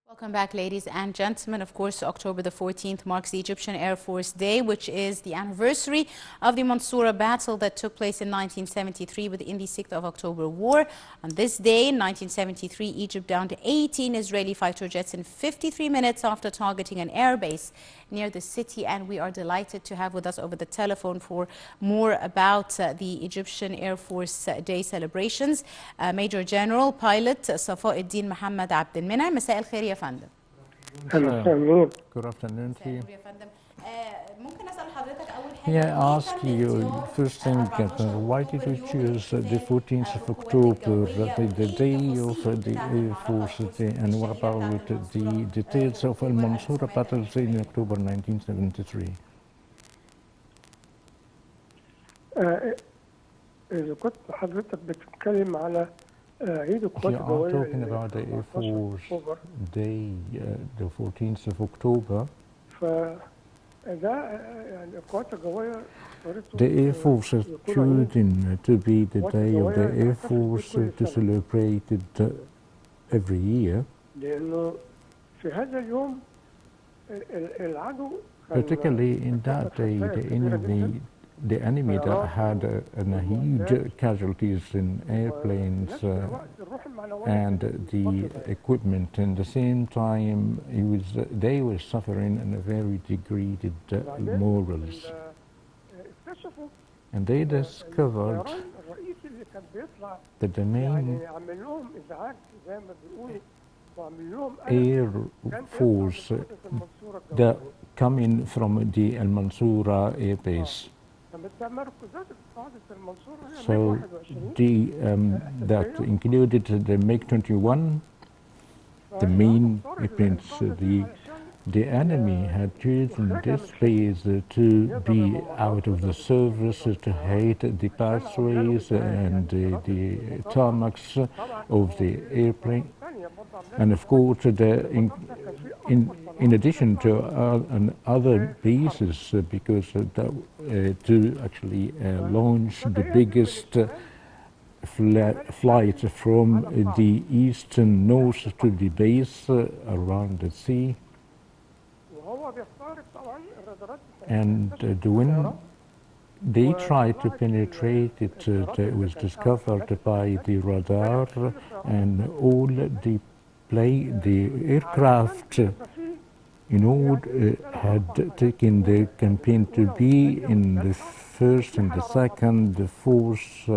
Welcome back, ladies and gentlemen. Of course, October the 14th marks the Egyptian Air Force Day, which is the anniversary of the Mansoura battle that took place in 1973 within the 6th of October War. On this day, in 1973, Egypt downed 18 Israeli fighter jets in 53 minutes after targeting an airbase near the city. And we are delighted to have with us over the telephone for more about the Egyptian Air Force Day celebrations, Major General Pilot Safaa Eddin Mohamed عبد المنعم. مساء الخير يا فندم. Good afternoon to you. ممكن أسأل حضرتك أول حاجة Yeah, I ask you first thing, why did you choose the 14th of October, the day of the Air Force Day, and what about the details of Al Mansoura battles in October 1973? إذا كنت حضرتك بتتكلم على عيد القوات You are الجوية talking about the Air Force Day, the 14th of October. فده يعني القوات الجوية The Air Force has chosen to be the day of the Air Force to celebrate it every year. لأنه في هذا اليوم العدو Particularly in that day, the enemy that had huge casualties in airplanes and the equipment, and at the same time they were suffering in a very degraded morals. And they discovered that the main Air Force that coming from the Al Mansoura Air Base. So that included the MiG-21, the main airplanes. The enemy had chosen this base to be out of the service, to hate the pathways and the tarmacs of the airplane. And of course, in addition to other bases, because to actually launch the biggest flight from the eastern north to the base around the sea. And when they tried to penetrate it, it was discovered by the radar, and all the aircraft had taken the campaign to be in the first and the second, the fourth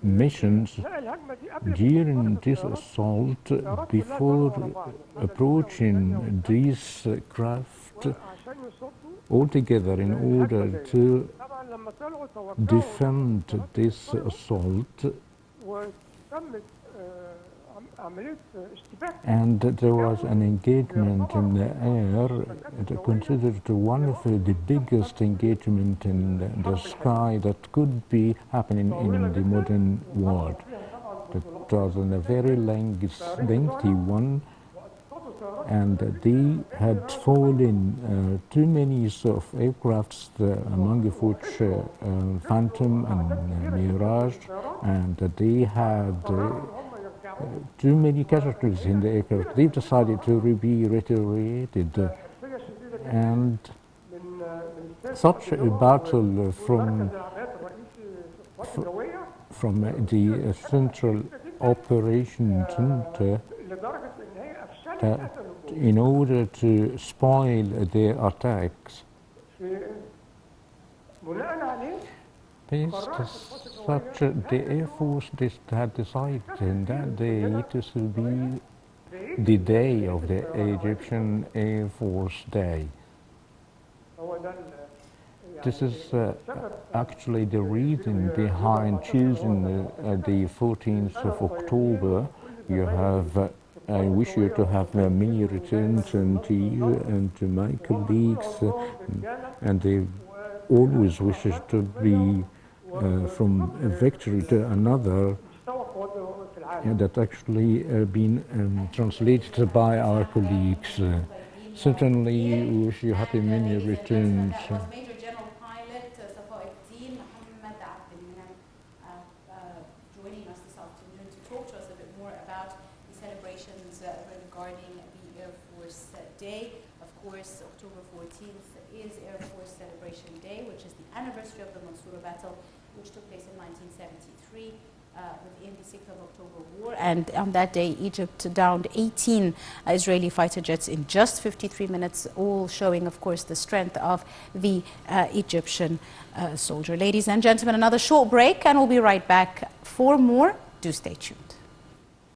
missions. During this assault, before approaching these craft altogether in order to defend this assault, and there was an engagement in the air, considered one of the biggest engagement in the sky that could be happening in the modern world. It was a very lengthy one, and they had fallen too many of aircrafts, among which Phantom and Mirage, and they had too many casualties in the aircraft. They decided to be retaliated, and such a battle from the Central Operations Center in order to spoil their attacks. Based such, the Air Force had decided that day to be the day of the Egyptian Air Force Day. This is actually the reason behind choosing the 14th of October. You have, I wish you to have many returns, and to you and to my colleagues, and they always wish to be from a victory to another, that actually been translated by our colleagues. Certainly, we wish you happy many returns. Major General Pilot Safaa Eddin Mohamed عبد المنعم joining us this afternoon to talk to us a bit more about the celebrations regarding regarding the Air Force Day. Of course, October 14th is Air Force Celebration Day, which is the anniversary of the Mansoura battle, which took place in 1973 within the 6th of October War. And on that day, Egypt downed 18 Israeli fighter jets in just 53 minutes, all showing, of course, the strength of the Egyptian soldier. Ladies and gentlemen, another short break, and we'll be right back for more. Do stay tuned.